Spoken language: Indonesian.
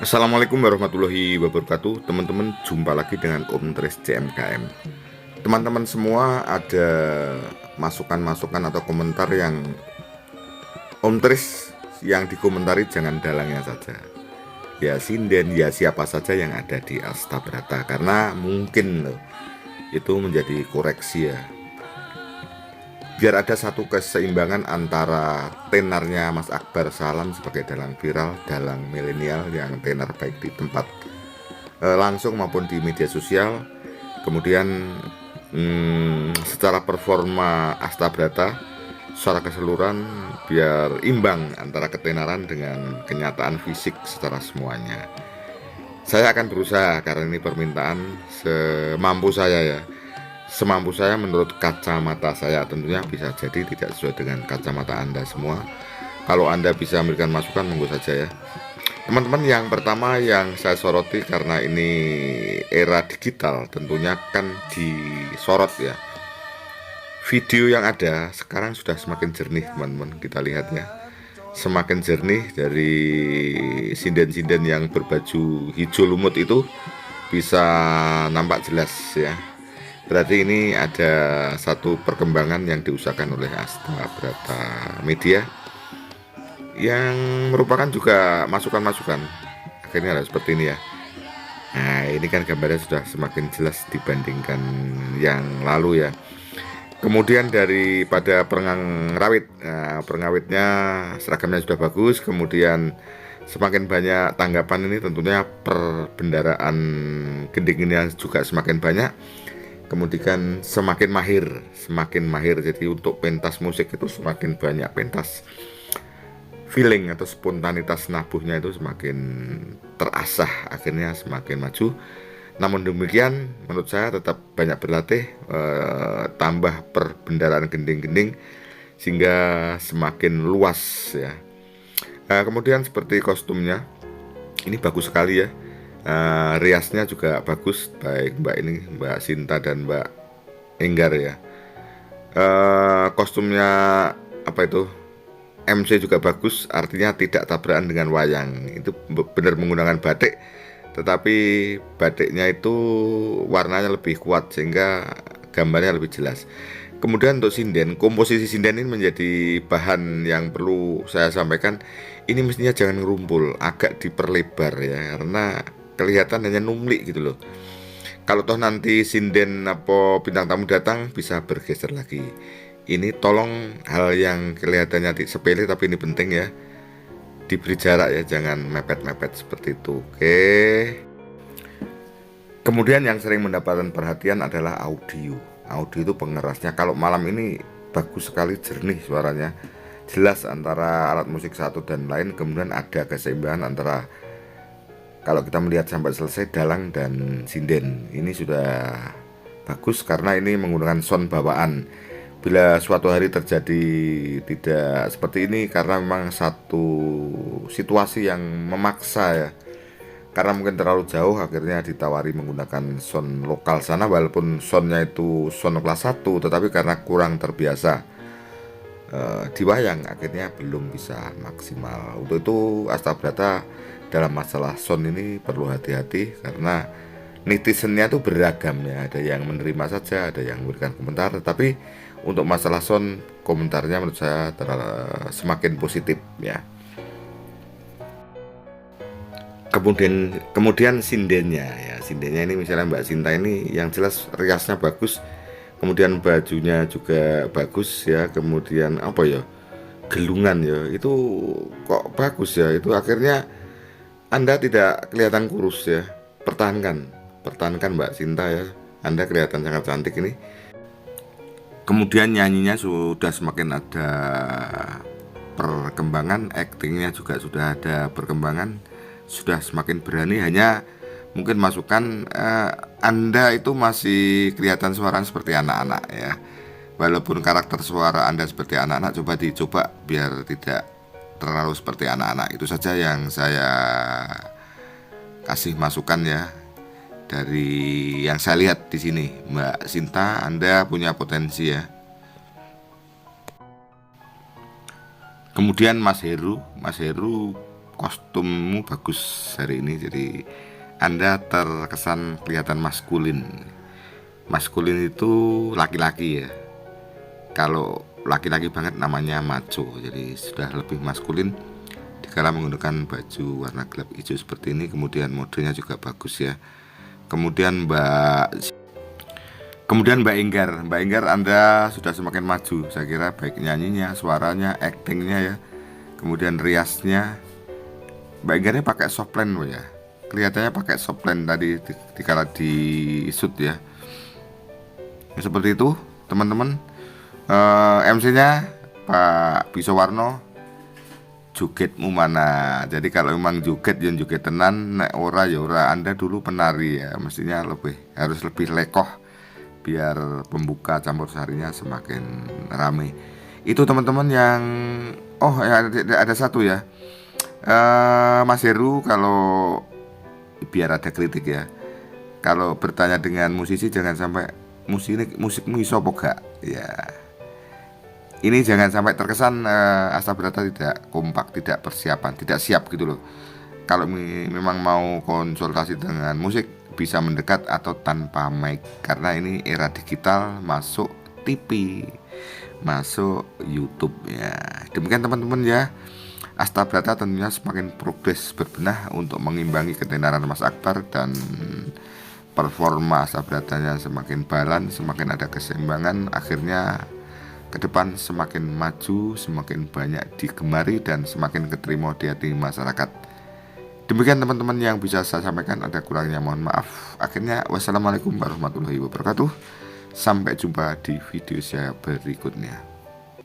Assalamualaikum warahmatullahi wabarakatuh. Teman-teman, jumpa lagi dengan Om Tris CMKM. Teman-teman semua, ada masukan-masukan atau komentar yang Om Tris yang dikomentari jangan dalangnya saja. Ya sinden, ya siapa saja yang ada di Astabrata, karena mungkin loh itu menjadi koreksi ya. Biar ada satu keseimbangan antara tenarnya Mas Akbar Salam sebagai dalang viral, dalang milenial yang tenar baik di tempat langsung maupun di media sosial. Kemudian secara performa Astabrata secara keseluruhan biar imbang antara ketenaran dengan kenyataan fisik secara semuanya. Saya akan berusaha karena ini permintaan semampu saya ya. Semampu saya menurut kacamata saya, tentunya bisa jadi tidak sesuai dengan kacamata Anda semua. Kalau Anda bisa memberikan masukan, monggo saja ya. Teman-teman, yang pertama yang saya soroti karena ini era digital, tentunya kan disorot ya. Video yang ada sekarang sudah semakin jernih teman-teman, kita lihat ya. Semakin jernih dari sinden-sinden yang berbaju hijau lumut itu bisa nampak jelas ya. Berarti ini ada satu perkembangan yang diusahakan oleh Astabrata Media yang merupakan juga masukan-masukan. Akhirnya ada seperti ini ya. Nah, ini kan gambarnya sudah semakin jelas dibandingkan yang lalu ya. Kemudian daripada perengang rawit, nah, pengawitnya seragamnya sudah bagus. Kemudian semakin banyak tanggapan ini, tentunya perbendaraan gending ini juga semakin banyak. Kemudian semakin mahir. Jadi untuk pentas musik itu semakin banyak pentas, feeling atau spontanitas nabuhnya itu semakin terasah, akhirnya semakin maju. Namun demikian menurut saya tetap banyak berlatih, tambah perbendaraan gending-gending sehingga semakin luas ya. Kemudian seperti kostumnya ini bagus sekali ya. Riasnya juga bagus, baik Mbak Sinta dan Mbak Enggar ya. Kostumnya apa itu, MC juga bagus, artinya tidak tabrakan dengan wayang. Itu benar menggunakan batik, tetapi batiknya itu warnanya lebih kuat sehingga gambarnya lebih jelas. Kemudian untuk sinden, komposisi sinden ini menjadi bahan yang perlu saya sampaikan. Ini mestinya jangan ngerumpul, agak diperlebar ya, karena kelihatan hanya numlik gitu loh. Kalau toh nanti sinden apa bintang tamu datang bisa bergeser lagi. Ini tolong hal yang kelihatannya sepele tapi ini penting ya. Diberi jarak ya, jangan mepet-mepet seperti itu. Oke. Kemudian yang sering mendapatkan perhatian adalah audio. Audio itu pengerasnya. Kalau malam ini bagus sekali, jernih suaranya. Jelas antara alat musik satu dan lain. Kemudian ada keseimbangan antara, kalau kita melihat sampai selesai, dalang dan sinden. Ini sudah bagus karena ini menggunakan sound bawaan. Bila suatu hari terjadi tidak seperti ini karena memang satu situasi yang memaksa ya, karena mungkin terlalu jauh, akhirnya ditawari menggunakan sound lokal sana, walaupun soundnya itu sound kelas 1, tetapi karena kurang terbiasa di wayang akhirnya belum bisa maksimal. Untuk itu Astabrata dalam masalah sound ini perlu hati-hati karena netizennya itu beragam ya, ada yang menerima saja, ada yang memberikan komentar, tetapi untuk masalah sound komentarnya menurut saya semakin positif ya. Kemudian sindennya ya, sindennya ini misalnya Mbak Sinta ini yang jelas riasnya bagus, kemudian bajunya juga bagus ya, kemudian apa ya, gelungan ya, itu kok bagus ya, itu akhirnya Anda tidak kelihatan kurus ya. Pertahankan Mbak Sinta ya, Anda kelihatan sangat cantik ini. Kemudian nyanyinya sudah semakin ada perkembangan, aktingnya juga sudah ada perkembangan, sudah semakin berani. Hanya mungkin masukan, Anda itu masih kelihatan suaranya seperti anak-anak ya. Walaupun karakter suara Anda seperti anak-anak, coba dicoba biar tidak terlalu seperti anak-anak. Itu saja yang saya kasih masukan ya. Dari yang saya lihat di sini, Mbak Sinta, Anda punya potensi ya. Kemudian Mas Heru kostummu bagus hari ini, jadi Anda terkesan kelihatan maskulin. Maskulin itu laki-laki ya. Kalau laki-laki banget namanya macho, jadi sudah lebih maskulin dikala menggunakan baju warna gelap hijau seperti ini. Kemudian modenya juga bagus ya. Kemudian Mbak Enggar Anda sudah semakin maju, saya kira, baik nyanyinya, suaranya, actingnya ya. Kemudian riasnya. Mbak Enggarnya pakai softline ya. Kelihatannya pakai softline tadi dikala di shoot ya. Seperti itu teman-teman. MC-nya Pak Bisowarno, jogetmu mana. Jadi kalau memang joget yang joget tenan, nek ora ya ora. Anda dulu penari ya, mestinya harus lebih lekoh biar pembuka campur sarinya semakin rame. Itu teman-teman yang ya, ada satu ya, Mas Heru, kalau biar ada kritik ya, kalau bertanya dengan musisi jangan sampai musikmu iso apa gak ya. Ini jangan sampai terkesan Astabrata tidak kompak, tidak persiapan, tidak siap gitu loh. Kalau memang mau konsultasi dengan musik, bisa mendekat atau tanpa mic, karena ini era digital, masuk TV, masuk YouTube ya. Demikian teman-teman ya. Astabrata tentunya semakin progres berbenah untuk mengimbangi ketenaran Mas Akbar, dan performa Astabratanya semakin balance, semakin ada keseimbangan. Akhirnya ke depan semakin maju, semakin banyak digemari, dan semakin keterima di hati masyarakat. Demikian teman-teman yang bisa saya sampaikan, ada kurangnya mohon maaf. Akhirnya wassalamualaikum warahmatullahi wabarakatuh. Sampai jumpa di video saya berikutnya.